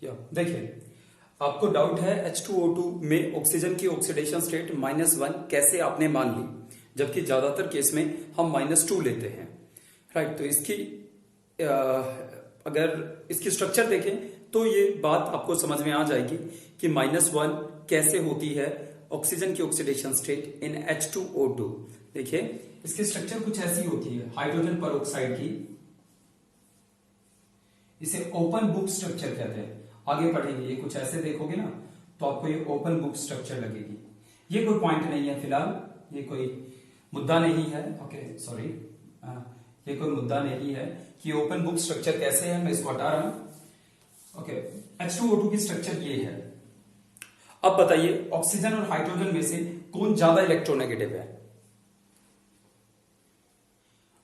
या देखिए, आपको डाउट है H2O2 में ऑक्सीजन की ऑक्सीडेशन स्टेट -1 कैसे आपने मान ली, जबकि ज्यादातर केस में हम -2 लेते हैं। राइट, तो इसकी अगर इसकी स्ट्रक्चर देखें तो ये बात आपको समझ में आ जाएगी कि -1 कैसे होती है ऑक्सीजन की ऑक्सीडेशन स्टेट इन H2O2। देखिए, इसकी स्ट्रक्चर कुछ ऐसी होती है हाइड्रोजन परऑक्साइड की, इसे ओपन बुक स्ट्रक्चर कहते हैं। आगे पढ़ेंगे, ये कुछ ऐसे देखोगे ना तो आपको ये ओपन बुक स्ट्रक्चर लगेगी। ये कोई पॉइंट नहीं है फिलहाल, ये कोई मुद्दा नहीं है। ओके सॉरी, ये कोई मुद्दा नहीं है कि ओपन बुक स्ट्रक्चर कैसे है, मैं इसको हटा रहा हूं। ओके, H2O2 की स्ट्रक्चर ये है। अब बताइए, ऑक्सीजन और हाइड्रोजन में से कौन ज्यादा इलेक्ट्रोनेगेटिव है?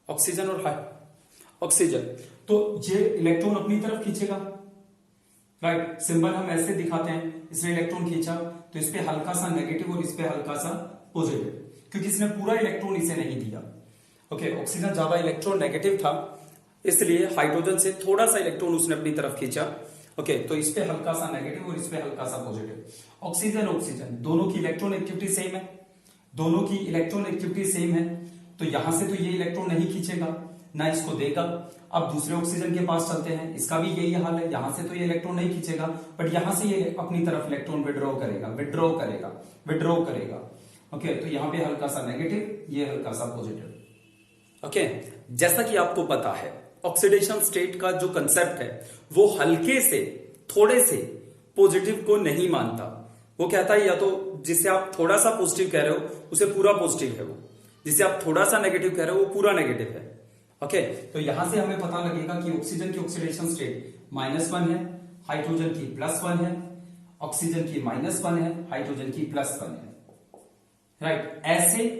ऑक्सीजन और ऑक्सीजन। तो ये इलेक्ट्रॉन अपनी तरफ खींचेगा। राइट, सिंबल हम ऐसे दिखाते हैं, इसने इलेक्ट्रॉन खींचा तो इस पे हल्का सा नेगेटिव और इस पे हल्का सा पॉजिटिव, क्योंकि इसने पूरा इलेक्ट्रॉन इसे नहीं दिया। ओके, ऑक्सीजन ज्यादा इलेक्ट्रॉन नेगेटिव था, इसलिए हाइड्रोजन से थोड़ा सा इलेक्ट्रॉन उसने अपनी तरफ खींचा। ओके, तो इस पे हल्का सा नेगेटिव और इस पे हल्का सा पॉजिटिव। ऑक्सीजन ऑक्सीजन दोनों की इलेक्ट्रॉन एक्टिविटी सेम है, दोनों की इलेक्ट्रॉन एक्टिविटी सेम है, तो यहां से तो ये इलेक्ट्रॉन नहीं खींचेगा, ना इसको देगा। अब दूसरे ऑक्सीजन के पास चलते हैं, इसका भी यही हाल है, यहां से तो ये इलेक्ट्रॉन नहीं खींचेगा, बट यहां से ये अपनी तरफ इलेक्ट्रॉन विड्रॉ करेगा, विड्रॉ करेगा, विड्रॉ करेगा। ओके, तो यहां पे हल्का सा नेगेटिव, ये हल्का सा पॉजिटिव। ओके, जैसा कि आपको पता है ऑक्सीडेशन स्टेट का जो कंसेप्ट है वो हल्के से थोड़े से पॉजिटिव को नहीं मानता। वो कहता है या तो जिसे आप थोड़ा सा पॉजिटिव कह रहे हो उसे पूरा पॉजिटिव है, वो जिसे आप थोड़ा सा नेगेटिव कह रहे हो वो पूरा नेगेटिव है। ओके, तो यहां से हमें पता लगेगा कि ऑक्सीजन की ऑक्सीडेशन स्टेट -1 है, हाइड्रोजन की +1 है, ऑक्सीजन की -1 है, हाइड्रोजन की +1 है। राइट, ऐसे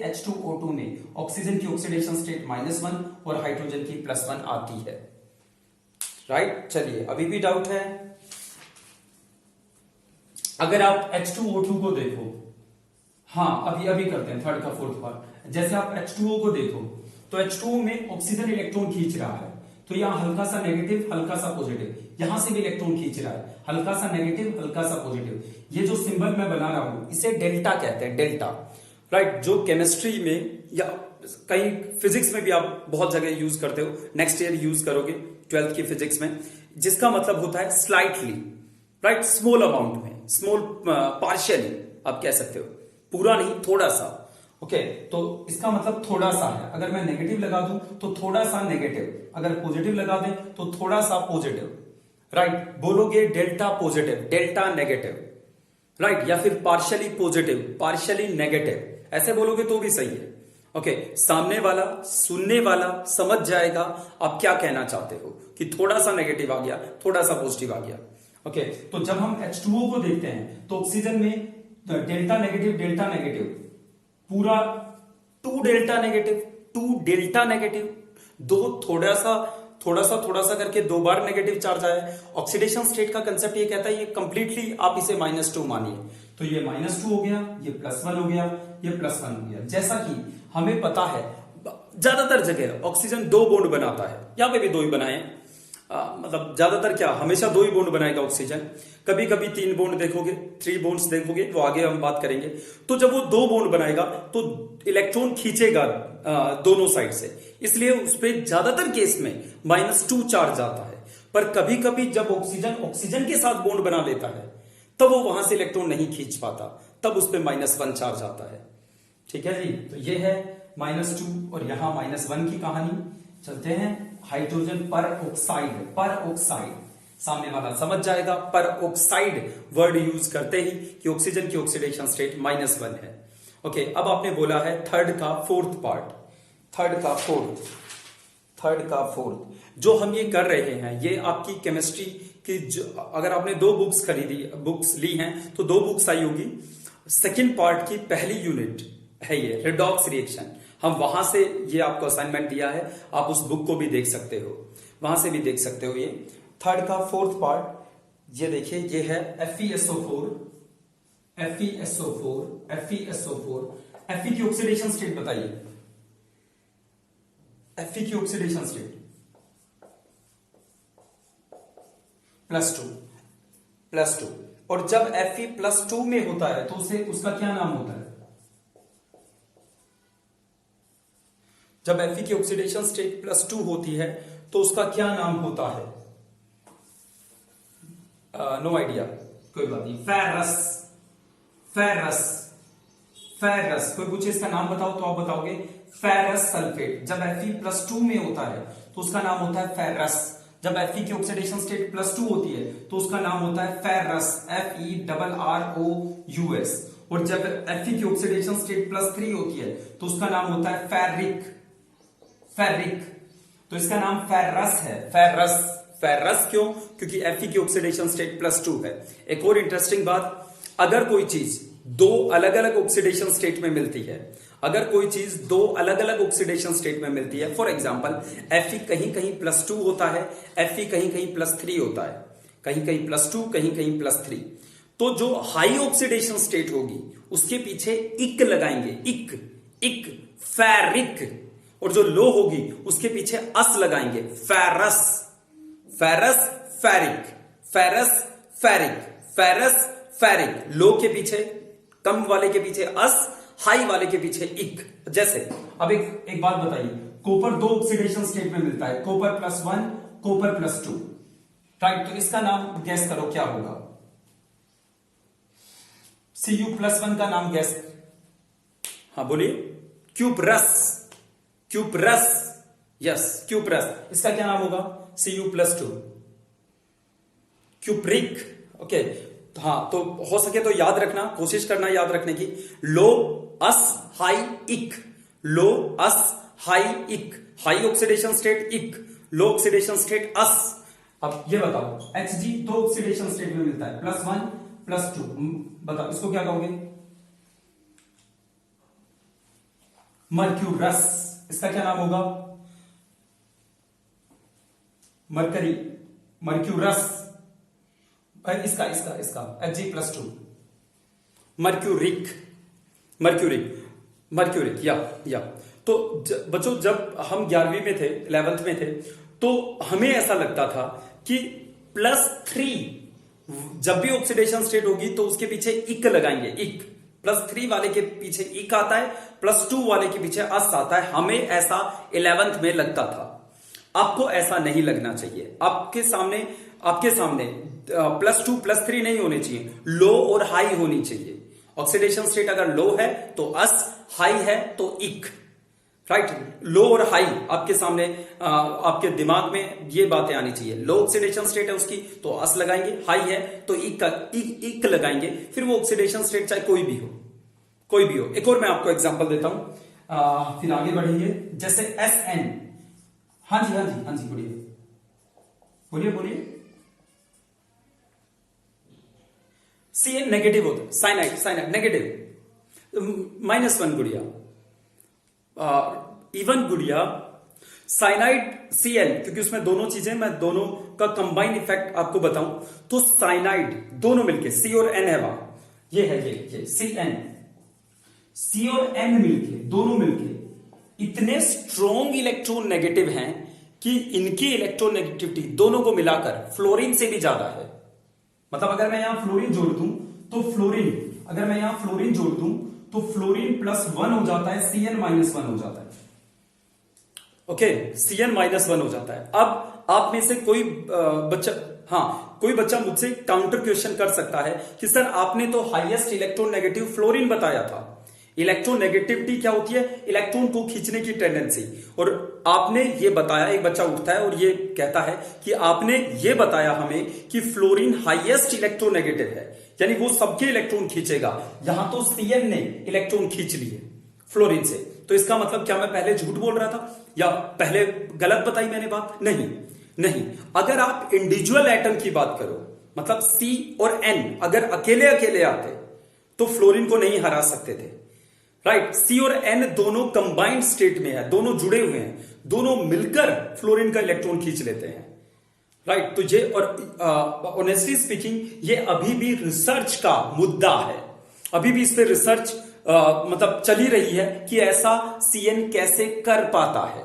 H2O2 में ऑक्सीजन की ऑक्सीडेशन स्टेट -1 और हाइड्रोजन की +1 आती है। राइट, चलिए, अभी भी डाउट है? अगर आप H2O2 को देखो, हाँ अभी करते हैं थर्ड का फोर्थ पार्ट। जैसे आप H2O को देखो तो H2O में ऑक्सीजन इलेक्ट्रॉन खींच रहा है, तो यहां हल्का सा नेगेटिव हल्का सा पॉजिटिव, यहां से भी इलेक्ट्रॉन खींच रहा है, हल्का सा नेगेटिव हल्का सा पॉजिटिव। ये जो सिंबल मैं बना रहा हूं इसे डेल्टा कहते हैं, डेल्टा। राइट, जो केमिस्ट्री में या कहीं फिजिक्स में भी आप बहुत जगह यूज करते हो, नेक्स्ट ईयर यूज करोगे 12th की फिजिक्स में, जिसका मतलब होता है स्लाइटली। राइट, स्मॉल अमाउंट में, स्मॉल पार्शियली आप कह सकते हो, पूरा नहीं, थोड़ा सा। ओके, तो इसका मतलब थोड़ा सा है। अगर मैं नेगेटिव लगा दूं तो थोड़ा सा नेगेटिव, अगर पॉजिटिव लगा दें तो थोड़ा सा पॉजिटिव। राइट, बोलोगे delta positive, delta negative. Right, या फिर पार्शियली पॉजिटिव, पार्शियली नेगेटिव, ऐसे बोलोगे तो भी सही है। ओके, सामने वाला, सुनने वाला समझ जाएगा आप क्या कहना चाहते हो, कि थोड़ा सा नेगेटिव आ गया, थोड़ा सा पॉजिटिव आ गया। ओके, तो जब हम H2O को देखते हैं तो ऑक्सीजन में डेल्टा नेगेटिव, पूरा 2 डेल्टा नेगेटिव, दो थोड़ा सा करके 2 बार नेगेटिव चार्ज आया है। ऑक्सीडेशन स्टेट का कंसेप्ट ये कहता है ये कंप्लीटली आप इसे -2 मानिए, तो ये -2 हो गया, ये +1 हो गया, ये +1 हो गया। जैसा कि हमें पता है ज्यादातर जगह ऑक्सीजन 2 बॉन्ड बनाता है, यहां पे भी 2 ही बनाए, मतलब ज्यादातर क्या, हमेशा 2 ही बॉन्ड बनाएगा ऑक्सीजन। कभी कभी 3 बॉन्ड देखोगे, 3 बॉन्ड्स देखोगे, वो आगे हम बात करेंगे। तो जब वो 2 बॉन्ड बनाएगा तो इलेक्ट्रॉन खींचेगा दोनों साइड से, इसलिए उस पर ज्यादातर केस में -2 चार्ज आता है। पर कभी कभी जब ऑक्सीजन के साथ बॉन्ड बना लेता है तब वो वहां से इलेक्ट्रॉन नहीं खींच पाता, तब उस पर -1 चार्ज आता है। ठीक है जी, तो ये है -2 और यहां -1 की कहानी। चलते हैं, हाइड्रोजन पर ऑक्साइड, सामने वाला समझ जाएगा पर ऑक्साइड वर्ड यूज करते ही कि ऑक्सीजन की ऑक्सीडेशन स्टेट -1 है। ओके, अब आपने बोला है थर्ड का फोर्थ पार्ट, थर्ड का फोर्थ जो हम ये कर रहे हैं, ये आपकी केमिस्ट्री की अगर आपने 2 बुक्स ली हैं तो 2 बुक्स आई होगी। सेकेंड पार्ट की पहली यूनिट है ये रिडॉक्स रिएक्शन, हम वहां से ये आपको असाइनमेंट दिया है, आप उस बुक को भी देख सकते हो, वहां से भी देख सकते हो। ये थर्ड का फोर्थ पार्ट, ये देखिए, ये है FeSO4, Fe की ऑक्सीडेशन स्टेट बताइए, Fe की ऑक्सीडेशन स्टेट प्लस टू। और जब Fe+2 में होता है तो उसे उसका क्या नाम होता है? जब Fe की ऑक्सीडेशन स्टेट +2 होती है तो उसका क्या नाम होता है? नो आइडिया, कोई बात नहीं। फेरस कोई पूछे इसका नाम बताओ तो आप बताओगे फेरस सल्फेट। जब Fe+2 में होता है तो उसका नाम होता है फेरस। जब Fe की ऑक्सीडेशन स्टेट +2 होती है तो उसका नाम होता है फेरस, FeRrous। और जब Fe की ऑक्सीडेशन स्टेट +3 होती है तो उसका नाम होता है फेरिक। तो इसका नाम फेरस है, फेरस क्यों? क्योंकि Fe की ऑक्सीडेशन स्टेट +2 है। एक और इंटरेस्टिंग बात, अगर कोई चीज दो अलग अलग ऑक्सीडेशन स्टेट में मिलती है, अगर कोई चीज दो अलग अलग ऑक्सीडेशन स्टेट में मिलती है, फॉर एग्जांपल Fe कहीं कहीं +2 होता है, Fe कहीं कहीं +3 होता है, कहीं कहीं +2 कहीं कहीं +3, तो जो हाई ऑक्सीडेशन स्टेट होगी उसके पीछे इक लगाएंगे, इक फेरिक। और जो लो होगी उसके पीछे अस लगाएंगे, फेरिक। लो के पीछे, कम वाले के पीछे अस, हाई वाले के पीछे इक। जैसे अब एक बात बताइए, कॉपर दो ऑक्सीडेशन स्टेट में मिलता है, कॉपर +1, कॉपर +2, राइट? तो इसका नाम गैस करो क्या होगा? Cu+1 का नाम गैस, हाँ बोलिए। Cuprous, yes cuprous. इसका क्या नाम होगा? Cu+2, cupric. ओके, हाँ, तो हो सके तो याद रखना, कोशिश करना याद रखने की। लो अस हाई इक, लो अस हाई इक, हाई ऑक्सीडेशन स्टेट इक, लो ऑक्सीडेशन स्टेट अस। अब ये बताओ, Hg दो ऑक्सीडेशन स्टेट में मिलता है, +1 +2, बताओ इसको क्या कहोगे? मर्क्यूरस। इसका क्या नाम होगा? मर्क्यूरस। इसका Hg+2, मर्क्यूरिक या। तो बच्चों जब हम 11वीं में थे, 11th में थे, तो हमें ऐसा लगता था कि +3 जब भी ऑक्सीडेशन स्टेट होगी तो उसके पीछे इक लगाएंगे, इक। +3 वाले के पीछे इक आता है, +2 वाले के पीछे अस आता है। हमें ऐसा 11th में लगता था। आपको ऐसा नहीं लगना चाहिए। आपके सामने +2 +3 नहीं होने चाहिए, लो और हाई होनी चाहिए। ऑक्सीडेशन स्टेट अगर लो है तो अस, हाई है तो इक, राइट? लो और हाई आपके सामने, आपके दिमाग में ये बातें आनी चाहिए। लो ऑक्सीडेशन स्टेट है उसकी तो अस लगाएंगे, हाई है तो इक लगाएंगे, फिर वो ऑक्सीडेशन स्टेट चाहे कोई भी हो। एक और मैं आपको एग्जांपल देता हूं, फिर आगे बढ़ेंगे। जैसे Sn, हाँ जी बोलिए। Cn नेगेटिव होता है, साइनाइड नेगेटिव, -1 गुड़िया, इवन गुड़िया, साइनाइड Cn, क्योंकि उसमें दोनों चीजें, मैं दोनों का कंबाइन इफेक्ट आपको बताऊं तो साइनाइड दोनों मिलके, C और N है वहां, ये है ये C और N मिलके, दोनों मिलके इतने स्ट्रॉन्ग इलेक्ट्रॉन नेगेटिव हैं कि इनकी इलेक्ट्रोनेगेटिविटी दोनों को मिलाकर फ्लोरीन से भी ज्यादा है। मतलब अगर मैं यहां फ्लोरीन जोड़ दूं तो फ्लोरीन +1 हो जाता है, Cn -1 हो जाता है। ओके, Cn -1 हो जाता है। अब आप में से कोई बच्चा मुझसे काउंटर क्वेश्चन कर सकता है कि सर आपने तो हाईएस्ट इलेक्ट्रोनेगेटिव फ्लोरीन बताया था। इलेक्ट्रोनेगेटिविटी क्या होती है? इलेक्ट्रॉन को खींचने की टेंडेंसी। और आपने ये बताया, एक बच्चा उठता है और ये कहता है कि आपने ये बताया हमें कि फ्लोरीन हाईएस्ट इलेक्ट्रोनेगेटिव है, यानी वो सबके इलेक्ट्रॉन खींचेगा। यहां तो Cn ने इलेक्ट्रॉन खींच लिए फ्लोरीन से, तो इसका मतलब क्या मैं पहले झूठ बोल रहा था या पहले गलत बताई मैंने बात? नहीं। अगर आप इंडिविजुअल एटम की बात करो, मतलब C और N अगर अकेले अकेले आते तो फ्लोरीन को नहीं हरा सकते थे, राइट? C और N दोनों कंबाइंड स्टेट में है, दोनों जुड़े हुए हैं, दोनों मिलकर फ्लोरीन का इलेक्ट्रॉन खींच लेते हैं, राइट? तो ये, और ऑनेस्टली स्पीकिंग, ये अभी भी रिसर्च का मुद्दा है। अभी भी इस पे रिसर्च मतलब चली रही है कि ऐसा Cn कैसे कर पाता है।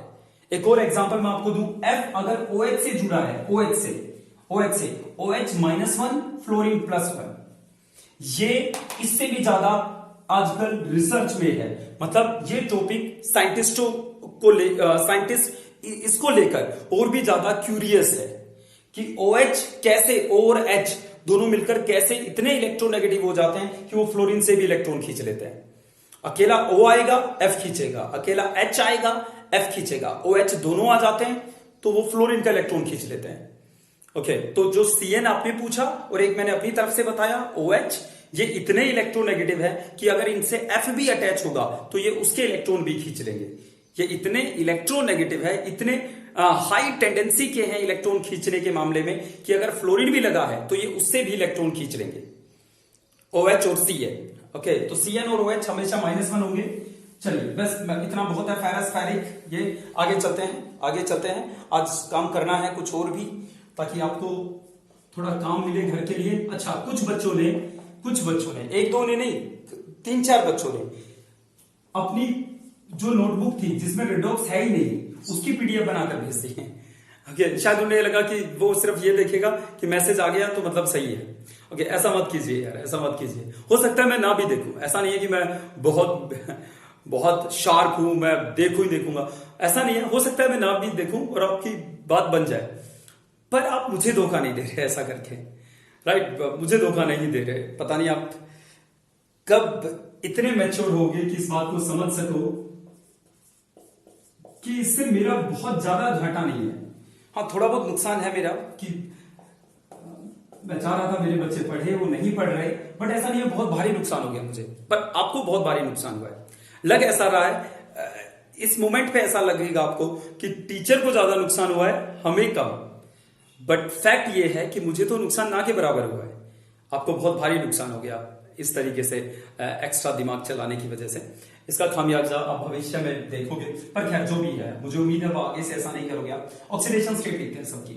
एक और एग्जांपल मैं आपको दूं, F अगर OH से जुड़ा है, OH से, OH से OH -1 फ्लोरीन +1। ये इससे भी ज्यादा आजकल रिसर्च में है, मतलब ये टॉपिक साइंटिस्टों को साइंटिस्ट इसको लेकर और भी ज्यादा क्यूरियस है कि OH कैसे O और H दोनों मिलकर कैसे इतने इलेक्ट्रोनेगेटिव हो जाते हैं कि वो फ्लोरीन से भी इलेक्ट्रॉन खींच लेते हैं। अकेला O आएगा F खींचेगा, अकेला H आएगा F खींचेगा, OH दोनों आ जाते हैं तो वो फ्लोरीन का इलेक्ट्रॉन खींच लेते हैं। ओके, तो जो CN आपने पूछा और एक मैंने अपनी तरफ से बताया OH, ये इतने इलेक्ट्रोनेगेटिव है कि अगर इनसे F भी अटैच होगा तो ये उसके इलेक्ट्रॉन भी खींच लेंगे। ये इतने इलेक्ट्रोनेगेटिव है, इतने हाई टेंडेंसी के हैं इलेक्ट्रॉन खींचने के मामले में कि अगर फ्लोरीन भी लगा है तो ये उससे भी इलेक्ट्रॉन खींच लेंगे, OH और CN। ओके, तो CN और OH हमेशा -1 होंगे। चलिए बस इतना बहुत है, फेरस फेरिक ये। आगे चलते हैं। आज काम करना है कुछ और भी ताकि आपको थोड़ा काम मिले घर के लिए। अच्छा, कुछ बच्चों ने एक दो ने नहीं, 3-4 बच्चों ने अपनी जो नोटबुक थी जिसमें रेडॉक्स है ही नहीं उसकी PDF बनाकर भेज दी है। ओके, शायद उन्हें लगा कि वो सिर्फ ये देखेगा कि मैसेज आ गया तो मतलब सही है। ओके, ऐसा मत कीजिए यार, ऐसा मत कीजिए। हो सकता है मैं ना भी देखूं, ऐसा नहीं है कि मैं बहुत शार्प हूं, मैं देखूंगा, ऐसा नहीं है। हो सकता है मैं ना भी देखूं और आपकी बात बन जाए, पर आप मुझे धोखा नहीं दे रहे ऐसा करके, राइट? मुझे धोखा नहीं दे रहे। पता नहीं आप कब इतने मैच्योर होगे कि इस बात को समझ सको कि इससे मेरा बहुत ज्यादा घाटा नहीं है। हाँ, थोड़ा बहुत नुकसान है मेरा कि मैं चाह रहा था मेरे बच्चे पढ़े, वो नहीं पढ़ रहे, बट ऐसा नहीं है बहुत भारी नुकसान हो गया मुझे, पर आपको बहुत भारी नुकसान हुआ है। लग ऐसा रहा है इस मोमेंट पे, ऐसा लगेगा आपको कि टीचर को ज्यादा नुकसान हुआ है, हमें कम, बट फैक्ट ये है कि मुझे तो नुकसान ना के बराबर हुआ है, आपको बहुत भारी नुकसान हो गया इस तरीके से एक्स्ट्रा दिमाग चलाने की वजह से। इसका खामियाजा आप भविष्य में देखोगे, पर खैर जो भी है, मुझे उम्मीद है वो आगे से ऐसा नहीं करोगे। ऑक्सीडेशन स्टेट लिखते हैं सबकी।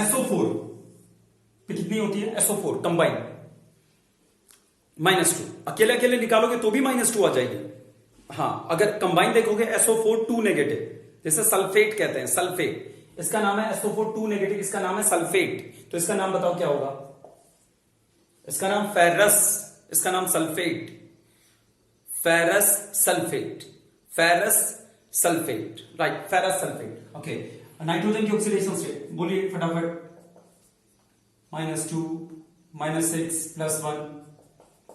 SO4 पे कितनी होती है? SO4 कंबाइन -2, अकेले अकेले निकालोगे तो भी -2 आ जाएगी। हाँ, अगर कंबाइन देखोगे SO4 2 नेगेटिव, जैसे सल्फेट कहते हैं, सल्फेट, इसका नाम है SO4 2 नेगेटिव, इसका नाम है सल्फेट। तो इसका नाम बताओ क्या होगा? इसका नाम फेरस, इसका नाम sulphate, ferrous sulphate, ferrous sulphate, right, ferrous sulphate. Okay, nitrogen की ऑक्सीडेशन स्टेट बोलिए फटाफट। -2, -6, +1,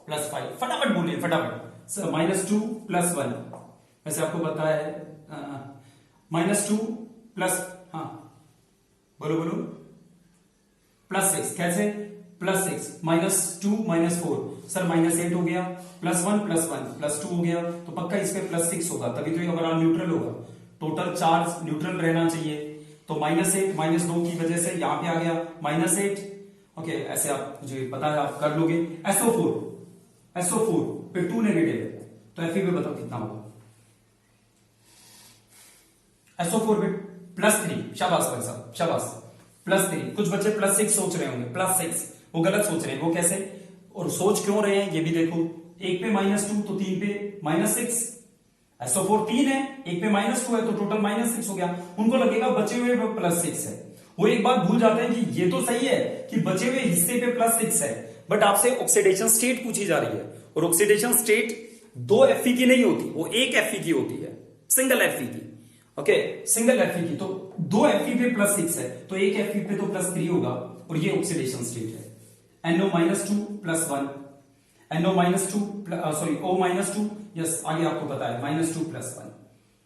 +5, फटाफट बोलिए फटाफट सर। -2 +1, वैसे आपको पता है -2 प्लस, हाँ बोलो +6 कैसे? +6 -2 -4 सर -8 हो गया, +1 +1 +2 हो गया, तो पक्का इस पे +6 होगा, तभी तो ये ओवरऑल न्यूट्रल होगा। टोटल चार्ज न्यूट्रल रहना चाहिए, तो -8 -2 की वजह से यहां पे आ गया -8। ओके, ऐसे आप मुझे पता है, आप कर लोगे। SO4 पे 2 नेगेटिव है, तो Fe पे बताओ कितना होगा? SO4 पे +3, शाबाश भाई साहब, शाबाश, +3। कुछ बच्चे +6 सोच रहे होंगे, +6 वो गलत सोच रहे हैं। वो कैसे और सोच क्यों रहे हैं ये भी देखो। एक पे -2 तो 3 पे -6, SO4 3 है, एक पे -2 है तो टोटल -6 हो गया। उनको लगेगा बचे हुए पे +6 है, वो एक बात भूल जाते हैं कि ये तो सही है कि बचे हुए हिस्से पे +6 है, बट आपसे ऑक्सीडेशन स्टेट पूछी जा रही है, और ऑक्सीडेशन स्टेट 2 Fe की नहीं होती, वो 1 Fe की होती है, सिंगल Fe की। ओके, सिंगल Fe की, तो 2 Fe पे +6 है तो 1 Fe पे तो +3 होगा, और ये ऑक्सीडेशन स्टेट है। NO -2 +1, NO -2 sorry O -2, yes आगे आपको पता है -2 +1,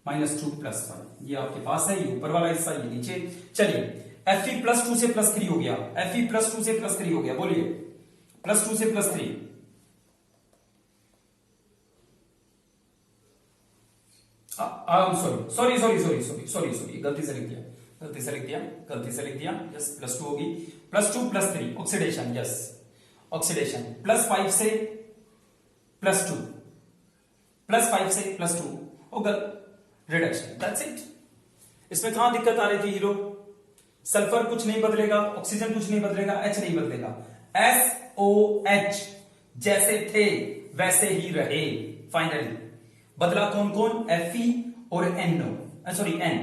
-2 +1, ये आपके पास है, ये ऊपर वाला हिस्सा, ये नीचे। चलिए, Fe +2 से +3 हो गया, Fe +2 से +3 हो गया, बोलिए +2 से +3। सॉरी, गलती से लिख दिया, यस +2 होगी, +2 +3 ऑक्सीडेशन, यस ऑक्सीडेशन, +5 से +2, +5 से +2 होगा रिडक्शन, दैट्स इट। इसमें कहां दिक्कत आ रही थी हीरो? सल्फर कुछ नहीं बदलेगा, ऑक्सीजन कुछ नहीं बदलेगा, H नहीं बदलेगा, SOH जैसे थे वैसे ही रहे। फाइनली बदला कौन कौन? Fe और NO, सॉरी N,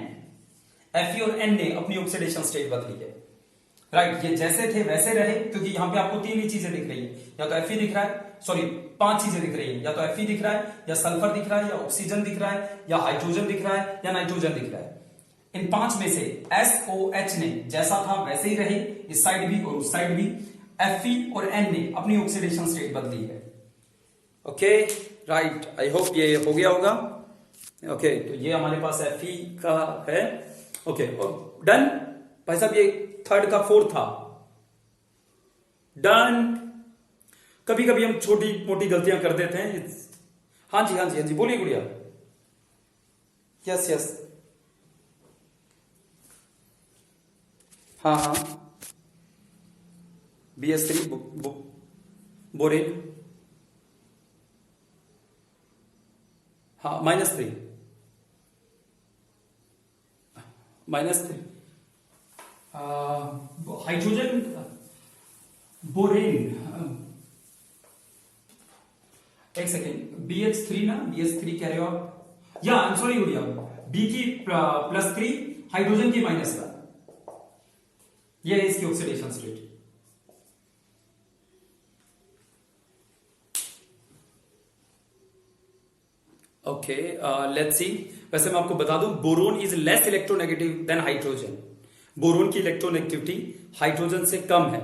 Fe और N ने अपनी ऑक्सीडेशन स्टेट बदली है। राइट, ये जैसे थे वैसे रहे, क्योंकि यहाँ पे आपको तीन ही चीजें दिख रही है, या तो Fe दिख रहा है, सॉरी 5 चीजें दिख रही है, या तो Fe दिख रहा है, या सल्फर दिख रहा है, या ऑक्सीजन दिख रहा है, या हाइड्रोजन दिख रहा है, या नाइट्रोजन दिख रहा है। इन 5 में से SOH ने जैसा था वैसे ही रहे, इस साइड भी और उस साइड भी। Fe और N ने अपनी ऑक्सीडेशन स्टेट बदली है। ओके राइट, आई होप ये हो गया होगा। ओके तो ये हमारे पास Fe का है। ओके डन भाई साहब, ये थर्ड का फोर्थ था। डन। कभी कभी हम छोटी मोटी गलतियां कर देते हैं। हाँ जी हाँ जी हाँ जी, बोलिए गुड़िया। यस यस, हाँ हाँ, BS3 बोरेन, हाँ -3 हाइड्रोजन बोरेन, एक सेकेंड, BH3 ना, BH3 कह रहे हो आप, या आई एम सॉरी गुड़िया, B की +3 हाइड्रोजन की -1, ये है इसकी oxidation state. Okay let's see. वैसे मैं आपको बता दूं, boron is less electronegative than hydrogen. Boron की इलेक्ट्रोनेगेटिविटी हाइड्रोजन से कम है।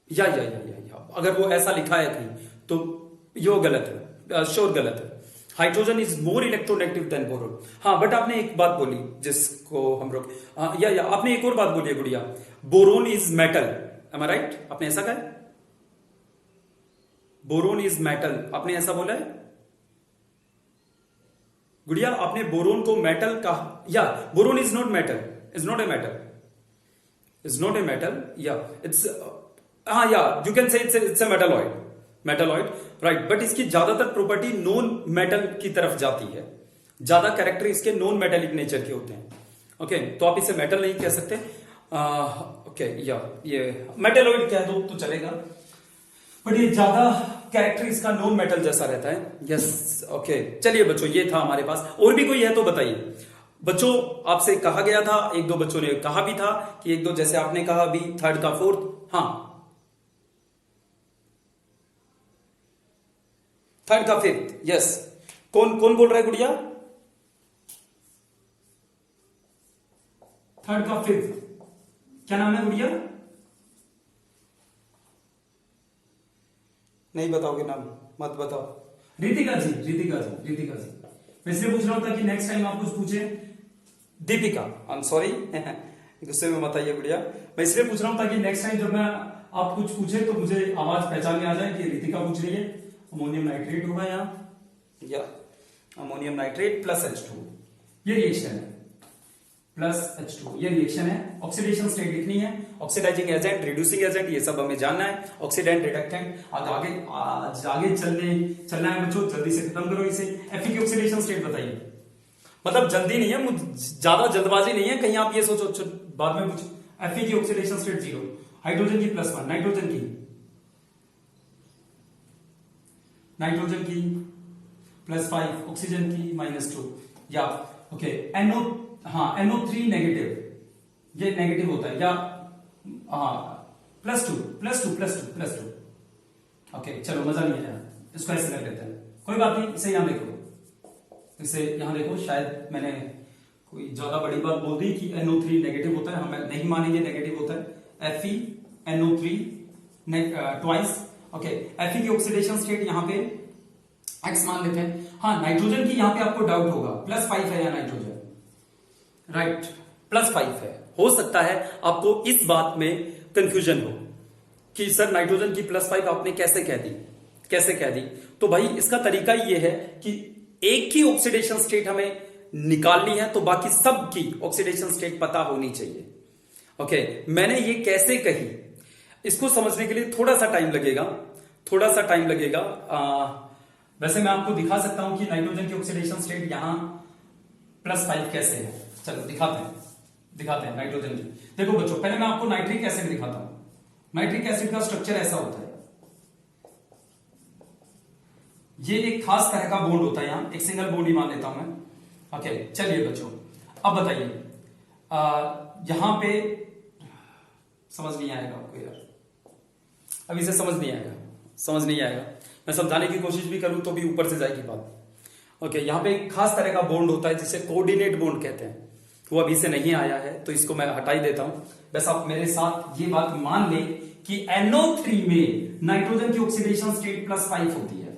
या अगर वो ऐसा लिखा है कहीं तो यो गलत है, श्योर गलत है। Hydrogen is more electronegative than boron. हाँ बट आपने एक बात बोली जिसको हम लोग, या आपने एक और बात बोली है गुड़िया, boron is metal, am I right? आपने ऐसा कहा, बोरोन इज मेटल, आपने ऐसा बोला है गुड़िया? आपने बोरोन को मेटल कहा, या boron is not metal, is not a metal, is not a metal, या इट्स, हाँ या you can say it's a metalloid, right. But इसकी ज्यादातर प्रॉपर्टी नॉन मेटल की तरफ जाती है, ज्यादा कैरेक्टर इसके नॉन मेटेलिक नेचर के होते हैं। ओके तो आप इसे मेटल नहीं कह सकते। ओके या ये मेटलॉइड कह दो तो चलेगा, बट ये ज्यादा कैरेक्टर इसका नॉन मेटल जैसा रहता है। यस ओके चलिए बच्चों, ये था हमारे पास। और भी कोई है तो बताइए बच्चों। आपसे कहा गया था, एक दो बच्चों ने कहा भी था कि एक दो, जैसे आपने कहा अभी थर्ड का फोर्थ, हाँ थर्ड का फिफ्थ, यस। कौन कौन बोल रहा है गुड़िया? थर्ड का फिफ्थ क्या नाम है गुड़िया? नहीं बताओगे नाम? मत बताओ। रितिका जी, रितिका जी, रितिका जी। मैं इसलिए पूछ रहा हूं ताकि नेक्स्ट टाइम आप कुछ पूछे। दीपिका, आई एम सॉरी, गुस्से में मत आइए गुड़िया। मैं इसलिए पूछ रहा हूं ताकि नेक्स्ट टाइम जब मैं आप कुछ पूछे तो मुझे आवाज पहचान में आ जाए कि रितिका पूछ रही है। अमोनियम नाइट्रेट होगा यहाँ, या अमोनियम नाइट्रेट प्लस H2, ये रिएक्शन है, प्लस H2 ये रिएक्शन है। ऑक्सीडेशन स्टेट लिखनी है, ऑक्सीडाइजिंग एजेंट, रिड्यूसिंग एजेंट, ये सब हमें जानना है। ऑक्सीडेंट, रिडक्टेंट, आगे चलना है बच्चों, जल्दी से खत्म करो इसे। Fe की ऑक्सीडेशन स्टेट बताइए। मतलब जल्दी नहीं है, ज्यादा जल्दबाजी नहीं है, कहीं आप ये सोचो बाद में कुछ। Fe की ऑक्सीडेशन स्टेट 0, हाइड्रोजन की +1, नाइट्रोजन की +5, ऑक्सीजन की -2, या ओके NO, हाँ NO3 नेगेटिव, ये नेगेटिव होता है, या हाँ +2। ओके चलो मजा नहीं आया, इसको ऐसे कर लेते हैं, कोई बात नहीं। इसे यहां देखो, इसे यहां देखो, शायद मैंने कोई ज्यादा बड़ी बात बोल दी कि NO3 नेगेटिव होता है, हम नहीं मानेंगे नेगेटिव होता है। Fe NO3 twice. Okay Fe की ऑक्सीडेशन स्टेट यहाँ पे X मान लेते हैं। हाँ नाइट्रोजन की यहाँ पे आपको डाउट होगा, +5 है या नाइट्रोजन, राइट +5 है। हो सकता है आपको इस बात में कंफ्यूजन हो कि सर नाइट्रोजन की +5 आपने कैसे कह दी। तो भाई इसका तरीका ये है कि एक ही ऑक्सीडेशन स्टेट हमें निकालनी है, तो बाकी सब की ऑक्सीडेशन स्टेट पता होनी चाहिए। ओके मैंने ये कैसे कही, इसको समझने के लिए थोड़ा सा टाइम लगेगा। वैसे मैं आपको दिखा सकता हूं कि नाइट्रोजन की ऑक्सीडेशन स्टेट यहां +5 कैसे है। चलो दिखाते हैं नाइट्रोजन की। देखो बच्चों, पहले मैं आपको नाइट्रिक एसिड दिखाता हूं। नाइट्रिक एसिड का स्ट्रक्चर ऐसा होता है, ये एक खास तरह का बॉन्ड होता है, यहां एक सिंगल बॉन्ड ही मान लेता हूं मैं। ओके चलिए बच्चों, अब बताइए यहां पे समझ नहीं आएगा आपको यार, अब इसे समझ नहीं आएगा, समझ नहीं आएगा। मैं समझाने की कोशिश भी करूं तो भी ऊपर से जाएगी बात। ओके, यहाँ पे एक खास तरह का बॉन्ड होता है जिसे कोऑर्डिनेट बॉन्ड कहते हैं, वो अभी से नहीं आया है तो इसको मैं हटा ही देता हूं। बस आप मेरे साथ ये बात मान लें कि NO3 में नाइट्रोजन की ऑक्सीडेशन स्टेट +5 होती है।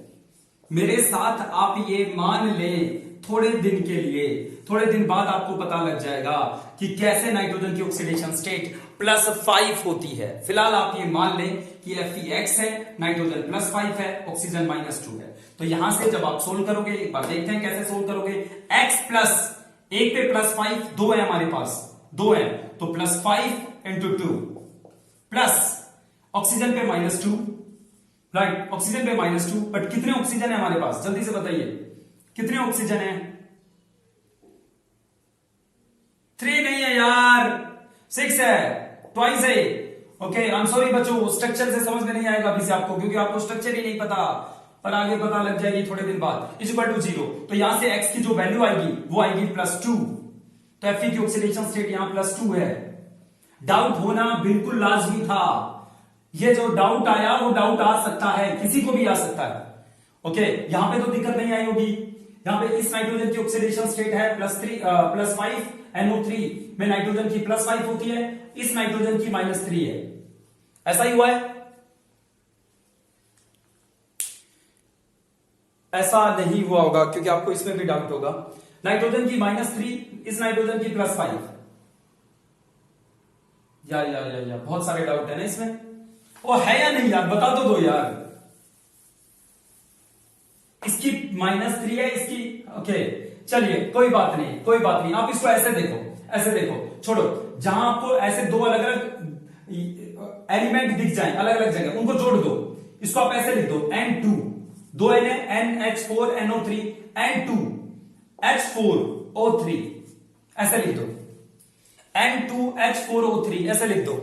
मेरे साथ आप ये मान लें थोड़े दिन के लिए, थोड़े दिन बाद आपको पता लग जाएगा कि कैसे नाइट्रोजन की ऑक्सीडेशन स्टेट +5 होती है। फिलहाल आप ये मान लें कि FeX है, नाइट्रोजन +5 है, ऑक्सीजन -2 है। तो यहां से जब आप सोल्व करोगे, एक बार देखते हैं कैसे सोल्व करोगे। x प्लस एक पे +5, 2 है हमारे पास, 2 है तो +5 × 2 प्लस ऑक्सीजन पे -2, राइट, ऑक्सीजन पे -2, बट कितने ऑक्सीजन है हमारे पास, जल्दी से बताइए कितने ऑक्सीजन है? 3 नहीं है यार, 6 है, ट्वाइस है। ओके, आई एम सॉरी बच्चों, स्ट्रक्चर से समझ में नहीं आएगा अभी से आपको, क्योंकि आपको स्ट्रक्चर ही नहीं पता, पर आगे पता लग जाएगी थोड़े दिन बाद। = 0, तो यहां से x की जो वैल्यू आएगी वो आएगी +2, तो Fe की ऑक्सीडेशन स्टेट यहां +2 है। डाउट होना बिल्कुल लाजमी था, ये जो डाउट आया वो डाउट आ सकता है, किसी को भी आ सकता है। ओके, यहां पे तो दिक्कत नहीं आई होगी। यहां पे इस नाइट्रोजन की ऑक्सीडेशन स्टेट है +5, NO3 में नाइट्रोजन की +5 होती है, इस नाइट्रोजन की -3 है। ऐसा ही हुआ है? ऐसा नहीं हुआ होगा क्योंकि आपको इसमें भी डाउट होगा। नाइट्रोजन की -3, इस नाइट्रोजन की +5। या बहुत सारे डाउट है ना इसमें, वो है या नहीं यार, बता तो दो यार। इसकी -3 है, इसकी ओके, चलिए कोई बात नहीं, कोई बात नहीं। आप इसको ऐसे देखो, ऐसे देखो, छोड़ो, जहां आपको ऐसे दो अलग अलग एलिमेंट दिख जाए अलग अलग जगह, उनको जोड़ दो। इसको आप ऐसे लिख दो, N2, 2 N है, NH4 NO3 N2 H4O3, ऐसे लिख दो, N2 H4O3 ऐसे लिख दो।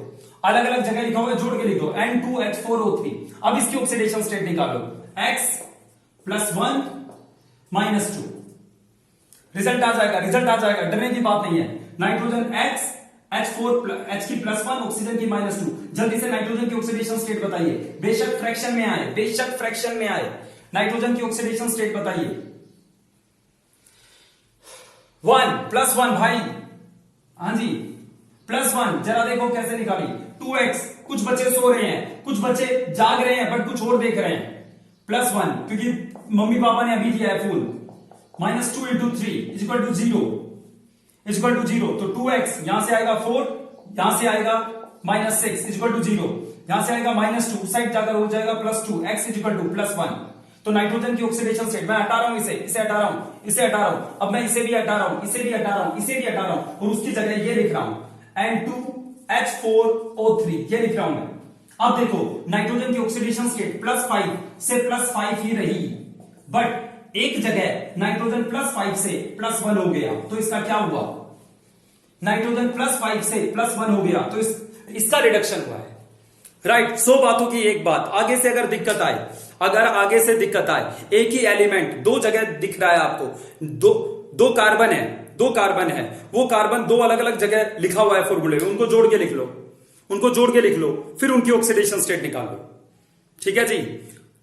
अलग अलग जगह लिखा होगा, जोड़ के लिख दो, N2 H4O3। अब इसकी ऑक्सीडेशन स्टेट निकालो, X +1 -2, रिजल्ट आ जाएगा, रिजल्ट आ जाएगा, डरने की बात नहीं है। नाइट्रोजन X H4 H की +1, ऑक्सीजन की -2। जल्दी से नाइट्रोजन की ऑक्सीडेशन स्टेट बताइए, बेशक फ्रैक्शन में आए, बेशक फ्रैक्शन में आए, नाइट्रोजन की ऑक्सीडेशन स्टेट बताइए। 1 +1 भाई, हाँ जी +1, जरा देखो कैसे निकाली। 2x, कुछ बच्चे सो रहे हैं, कुछ बच्चे जाग रहे हैं बट कुछ और देख रहे हैं। +1 क्योंकि मम्मी पापा ने अभी दिया है फुल। -2 × 3 = 0, तो 2x यहां से आएगा 4, यहां से आएगा -6 = 0, यहां से आएगा -2, साइड जाकर हो जाएगा +2, x = +1। तो नाइट्रोजन की ऑक्सीडेशन स्टेट, मैं हटा रहा हूं इसे हटा रहा हूं, इसे हटा रहा हूं, अब मैं इसे भी हटा रहा हूं, इसे भी हटा रहा हूं, इसे भी हटा रहा हूं, और उसकी जगह ये लिख रहा हूं N2H4O3, ये लिख रहा हूं मैं। अब देखो नाइट्रोजन की ऑक्सीडेशन स्टेट +5 से +5 ही रही, बट एक जगह नाइट्रोजन +5 से +1 हो गया, तो इसका क्या हुआ? नाइट्रोजन +5 से +1 हो गया, तो इसका रिडक्शन हुआ है, राइट। 100 बातों की एक बात, आगे से अगर दिक्कत आए, अगर आगे से दिक्कत आए, एक ही एलिमेंट दो जगह दिख रहा है आपको, दो कार्बन है, दो कार्बन है, वो कार्बन दो अलग अलग जगह लिखा हुआ है फॉर्मूले में, उनको जोड़ के लिख लो, उनको जोड़ के लिख लो, फिर उनकी ऑक्सीडेशन स्टेट निकाल लो। ठीक है जी,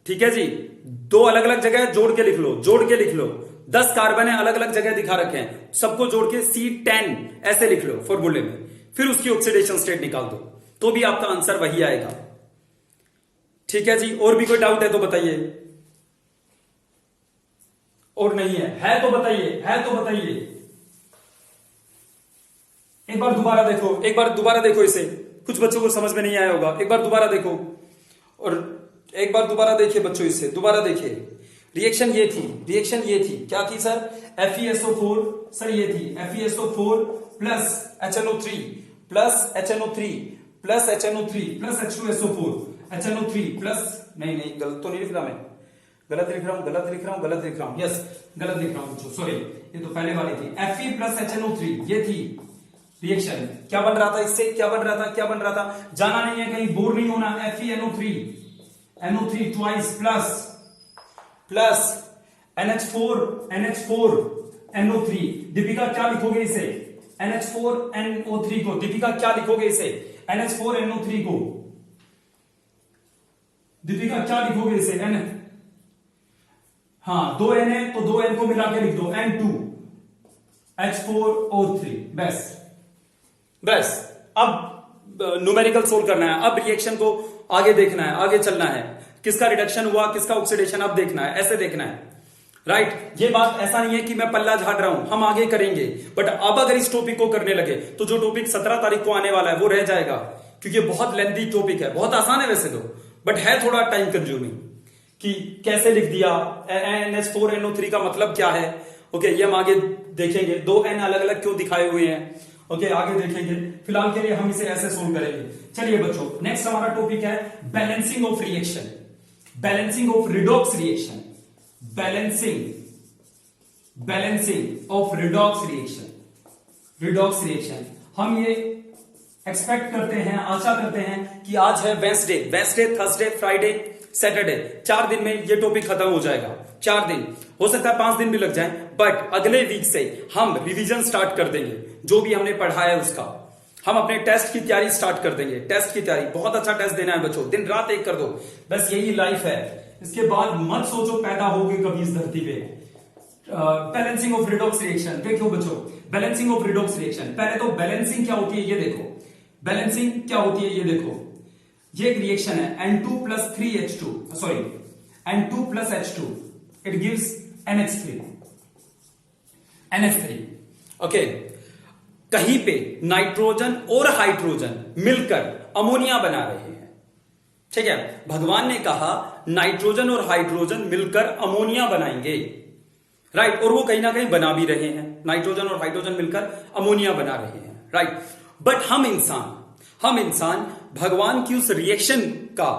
ठीक है जी, दो अलग अलग जगह जोड़ के लिख लो, जोड़ के लिख लो। 10 कार्बन है, अलग अलग जगह दिखा रखे हैं, सबको जोड़ के C10 ऐसे लिख लो फॉर्मूले में, फिर उसकी ऑक्सीडेशन स्टेट निकाल दो, तो भी आपका आंसर वही आएगा। ठीक है जी, और भी कोई डाउट है तो बताइए, और नहीं है तो बताइए, है तो बताइए। एक बार दोबारा देखो, एक बार दोबारा देखो इसे, कुछ बच्चों को समझ में नहीं आया होगा, एक बार दोबारा देखो, और एक बार दोबारा देखिए बच्चों, इसे दोबारा देखिए। रिएक्शन ये थी, रिएक्शन ये थी, क्या थी सर? FeSO4, सर ये थी FeSO4 plus HNO3 plus HNO3 plus HNO3 plus H2SO4 HNO3 plus, नहीं गलत तो नहीं लिख रहा मैं, गलत लिख रहा हूं, गलत लिख रहा हूं, गलत लिख रहा हूं, यस गलत लिख रहा हूं, सॉरी, ये तो पहले वाली थी। Fe प्लस HNO3, ये थी रिएक्शन। क्या बन रहा था इससे, क्या बन रहा था, क्या बन रहा था? जाना नहीं है, कहीं बोर नहीं होना। FeNO3 NO3 twice plus NH4 NO3। Deepika क्या लिखोगे इसे? NH4 NO3 को दीपिका क्या लिखोगे इसे? NH4NO3 को दीपिका क्या लिखोगे इसे? N, हाँ 2 N है तो 2 N को मिला के लिख दो N2H4O3। बस अब न्यूमेरिकल सोल्व करना है, अब रिएक्शन को आगे देखना है, आगे चलना है, किसका रिडक्शन हुआ किसका ऑक्सीडेशन अब देखना है, ऐसे देखना है, राइट। ये बात ऐसा नहीं है कि मैं पल्ला झाड़ रहा हूं, हम आगे करेंगे, बट अब अगर इस टॉपिक को करने लगे तो जो टॉपिक 17 तारीख को आने वाला है वो रह जाएगा, क्योंकि बहुत लेंथी टॉपिक है, बहुत आसान है वैसे तो, बट है थोड़ा टाइम कंज्यूमिंग कि कैसे लिख दिया, NH4NO3 का मतलब क्या है। ओके, ये हम आगे देखेंगे, 2 N अलग अलग क्यों दिखाए हुए हैं, ओके आगे देखेंगे। फिलहाल के लिए हम इसे ऐसे सोल्व करेंगे। चलिए बच्चों, नेक्स्ट हमारा टॉपिक है balancing of reaction, balancing of redox reaction, balancing of redox reaction. हम ये एक्सपेक्ट करते हैं, आशा करते हैं कि आज है वेंसडे, थर्सडे, फ्राइडे, सैटरडे, 4 दिन में ये टॉपिक खत्म हो जाएगा। 4 दिन, हो सकता है 5 दिन भी लग जाए, बट अगले वीक से हम रिवीजन स्टार्ट कर देंगे, जो भी हमने पढ़ा है उसका। हम अपने टेस्ट की तैयारी स्टार्ट कर देंगे। टेस्ट की तैयारी, बहुत अच्छा टेस्ट देना है बच्चों, दिन रात एक कर दो, बस यही लाइफ है। इसके बाद मत सोचो पैदा होगे कभी इस धरती पे। बैलेंसिंग ऑफ रिडॉक्स रिएक्शन देखो बच्चों, बैलेंसिंग ऑफ रिडॉक्स रिएक्शन, पहले तो बैलेंसिंग क्या होती है ये देखो, बैलेंसिंग क्या होती है ये देखो। ये एक रिएक्शन है N2 plus 3H2, sorry N2 plus H2, it gives NH3। Okay, कहीं पे नाइट्रोजन और हाइड्रोजन मिलकर अमोनिया बना रहे हैं, ठीक है। भगवान ने कहा नाइट्रोजन और हाइड्रोजन मिलकर अमोनिया बनाएंगे, राइट, और वो कहीं ना कहीं बना भी रहे हैं, नाइट्रोजन और हाइड्रोजन मिलकर अमोनिया बना रहे हैं, राइट। बट हम इंसान भगवान की उस रिएक्शन का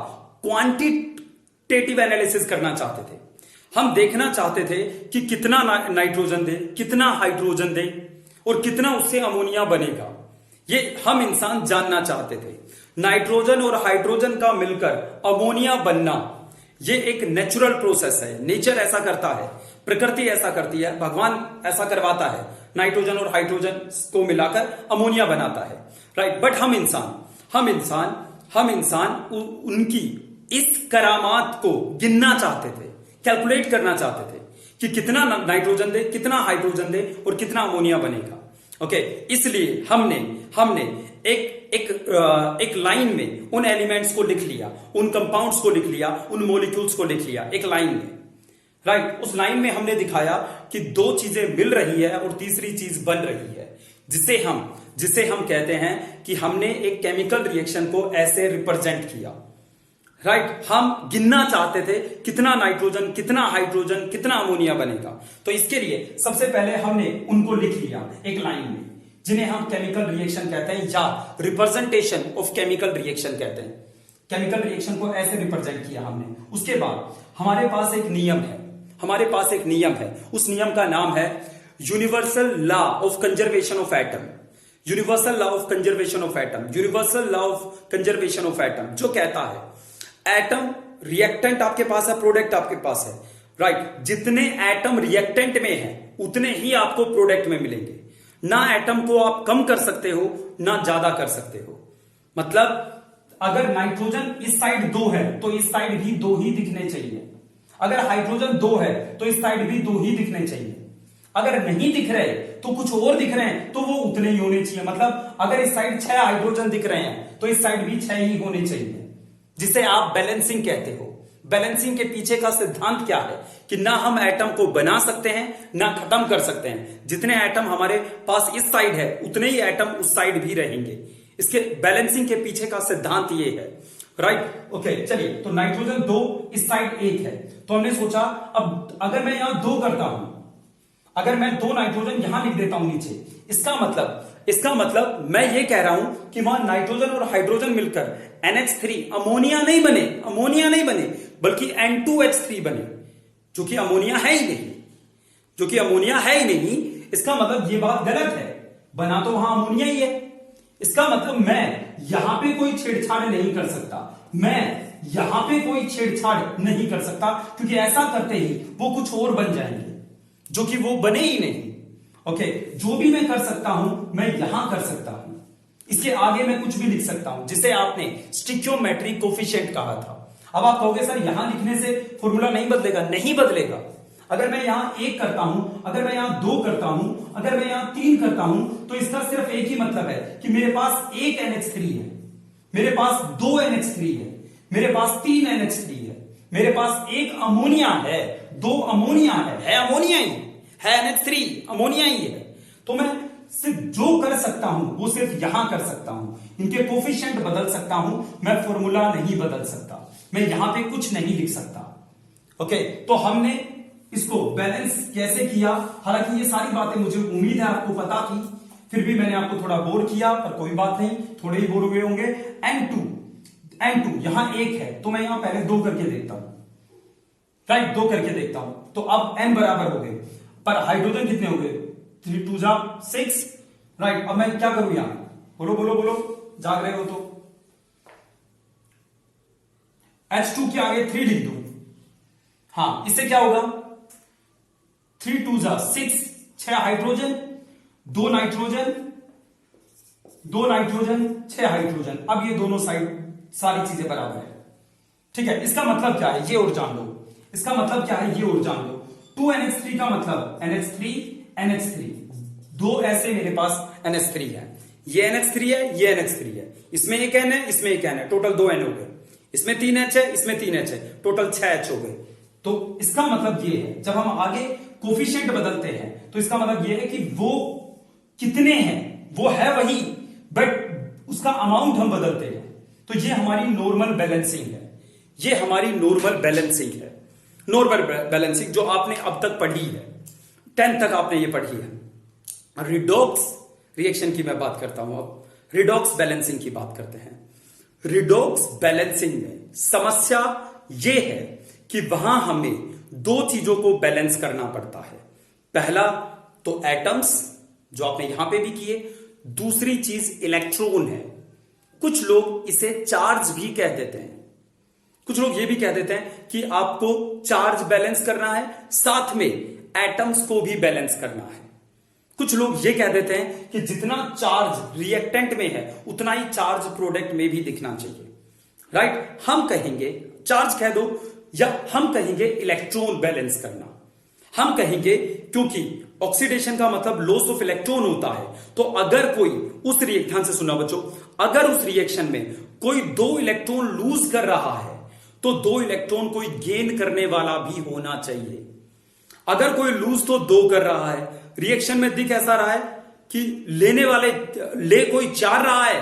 क्वांटिटेटिव एनालिसिस करना चाहते थे। हम देखना चाहते थे कि कितना नाइट्रोजन दे, कितना हाइड्रोजन दे और कितना उससे अमोनिया बनेगा, ये हम इंसान जानना चाहते थे। नाइट्रोजन और हाइड्रोजन का मिलकर अमोनिया बनना, ये एक नेचुरल प्रोसेस है, नेचर ऐसा करता है, प्रकृति ऐसा करती है, भगवान ऐसा करवाता है, नाइट्रोजन और हाइड्रोजन को मिलाकर अमोनिया बनाता है, राइट। बट हम इंसान उनकी इस करामात को गिनना चाहते थे, कैलकुलेट करना चाहते थे कि कितना नाइट्रोजन दे, कितना हाइड्रोजन दे और कितना अमोनिया बनेगा। ओके, इसलिए हमने एक लाइन में उन एलिमेंट्स को लिख लिया, उन कंपाउंड्स को लिख लिया, उन मॉलिक्यूल्स को लिख लिया एक लाइन में, राइट। उस लाइन में हमने दिखाया कि 2 चीजें मिल रही है और तीसरी चीज बन रही है, जिसे हम कहते हैं कि हमने एक केमिकल रिएक्शन को ऐसे रिप्रेजेंट किया, राइट। हम गिनना चाहते थे कितना नाइट्रोजन, कितना हाइड्रोजन, कितना अमोनिया बनेगा। तो इसके लिए सबसे पहले हमने उनको लिख लिया एक लाइन में, जिन्हें हम केमिकल रिएक्शन कहते हैं या रिप्रेजेंटेशन ऑफ केमिकल रिएक्शन कहते हैं। केमिकल रिएक्शन को ऐसे रिप्रेजेंट किया हमने। उसके बाद हमारे पास एक नियम है, उस नियम का नाम है universal law of conservation of atom. Universal law of conservation of atom जो कहता है एटम, रिएक्टेंट आपके पास है, प्रोडक्ट आपके पास है, राइट। जितने एटम रिएक्टेंट में है उतने ही आपको प्रोडक्ट में मिलेंगे। ना एटम को आप कम कर सकते हो, ना ज्यादा कर सकते हो। मतलब अगर नाइट्रोजन इस साइड 2 है तो इस साइड भी 2 ही दिखने चाहिए, अगर हाइड्रोजन 2 है तो इस साइड भी 2 ही दिखने चाहिए। अगर नहीं दिख रहे तो कुछ और दिख रहे हैं तो वो उतने ही होने चाहिए। मतलब अगर इस साइड 6 हाइड्रोजन दिख रहे हैं तो इस साइड भी 6 ही होने चाहिए, जिसे आप बैलेंसिंग कहते हो। बैलेंसिंग के पीछे का सिद्धांत क्या है कि ना हम एटम को बना सकते हैं ना खत्म कर सकते हैं। जितने एटम हमारे पास इस साइड है उतने ही एटम उस साइड भी रहेंगे। इसके बैलेंसिंग के पीछे का सिद्धांत ये है, राइट। ओके, चलिए, तो नाइट्रोजन 2, इस साइड 1 है, तो हमने सोचा अब अगर मैं यहां 2 करता हूं, अगर मैं 2 नाइट्रोजन यहां लिख देता हूं नीचे, इसका मतलब मैं ये कह रहा हूं कि वहां नाइट्रोजन और हाइड्रोजन मिलकर NH3 अमोनिया नहीं बने, बल्कि N2H3 बने, जो कि अमोनिया है ही नहीं। इसका मतलब ये बात गलत है, बना तो वहां अमोनिया ही है। इसका मतलब मैं यहां पे कोई छेड़छाड़ नहीं कर सकता, क्योंकि ऐसा करते ही वो कुछ और बन जाएंगे, जो कि वो बने ही नहीं। ओके, जो भी मैं कर सकता हूं मैं यहां कर सकता हूं। इसके आगे मैं कुछ भी लिख सकता हूं, जिसे आपने स्टिक्योमेट्रिक कोफिशिएंट कहा था। अब आप कहोगे सर यहां लिखने से फॉर्मूला नहीं बदलेगा। नहीं बदलेगा। अगर मैं यहां 1 करता हूं, अगर मैं यहां 2 करता हूं, अगर मैं यहां 3 करता हूं, तो इसका सिर्फ एक ही मतलब है कि मेरे पास 1 NH3 है, मेरे पास 2 NH3 है, मेरे पास 3 NH3 है, मेरे पास 1 अमोनिया है, 2 अमोनिया है अमोनिया ही है, NH3 अमोनिया ही है। तो मैं सिर्फ जो कर सकता हूं वो सिर्फ यहां कर सकता हूं, इनके कोफिशिएंट बदल सकता हूं, मैं फॉर्मूला नहीं बदल सकता, मैं यहां पे कुछ नहीं लिख सकता। ओके, तो हमने इसको बैलेंस कैसे किया, हालांकि ये सारी बातें मुझे उम्मीद है आपको पता थी, फिर भी मैंने आपको थोड़ा बोर किया, पर कोई बात नहीं, थोड़े ही बोर हुए होंगे। N2 यहां 1 है, तो मैं यहां पहले 2 करके देखता हूं, राइट, 2 करके देखता हूं, तो अब N बराबर हो गए, पर हाइड्रोजन कितने हो गए, 3 2 जा 6, राइट। अब मैं क्या करूं यहां, बोलो बोलो बोलो, जाग रहे हो तो H2 के आगे 3 लिख दूं। हाँ, इससे क्या होगा, 3 2 जा 6, 6 हाइड्रोजन, 2 नाइट्रोजन, 2 नाइट्रोजन, 6 हाइड्रोजन। अब ये दोनों साइड सारी चीजें बराबर है, ठीक है। इसका मतलब क्या है ये और जान लो, इसका मतलब क्या है ये और जान लो। 2 NH3 का मतलब NH3 NH3, 2 ऐसे मेरे पास NH3 है, ये NH3 है, ये NH3 है, इसमें एक N है, इसमें एक N है, टोटल 2 N हो गए, इसमें 3 H है, इसमें 3 H है, टोटल 6 H हो गए। तो इसका मतलब ये है, जब हम आगे कोफिशिएंट बदलते हैं तो इसका मतलब ये है कि वो कितने हैं, वो है वही, बट उसका अमाउंट हम बदलते हैं। तो ये हमारी नॉर्मल बैलेंसिंग है, ये हमारी नॉर्मल बैलेंसिंग है, नॉर्मल बैलेंसिंग जो आपने अब तक पढ़ी है, 10th तक आपने ये पढ़ी है। रिडॉक्स रिएक्शन की मैं बात करता हूं, अब रिडॉक्स बैलेंसिंग की बात करते हैं। रिडॉक्स बैलेंसिंग में समस्या यह है कि वहां हमें 2 चीजों को बैलेंस करना पड़ता है। पहला तो एटम्स, जो आपने यहां पे भी किए, दूसरी चीज इलेक्ट्रॉन है। कुछ लोग इसे चार्ज भी कह देते हैं, कुछ लोग ये भी कह देते हैं कि आपको चार्ज बैलेंस करना है, साथ में एटम्स को भी बैलेंस करना है। कुछ लोग ये कह देते हैं कि जितना चार्ज रिएक्टेंट में है उतना ही चार्ज प्रोडक्ट में भी दिखना चाहिए, राइट। हम कहेंगे चार्ज कह दो, या हम कहेंगे इलेक्ट्रॉन बैलेंस करना। हम कहेंगे क्योंकि ऑक्सीडेशन का मतलब लॉस ऑफ इलेक्ट्रॉन होता है, तो अगर कोई उस ध्यान से सुना बच्चों, अगर उस रिएक्शन में कोई 2 इलेक्ट्रॉन लूज कर रहा है तो 2 इलेक्ट्रॉन कोई गेन करने वाला भी होना चाहिए। अगर कोई लूज तो 2 कर रहा है, रिएक्शन में दिख ऐसा रहा है कि लेने वाले ले कोई 4 रहा है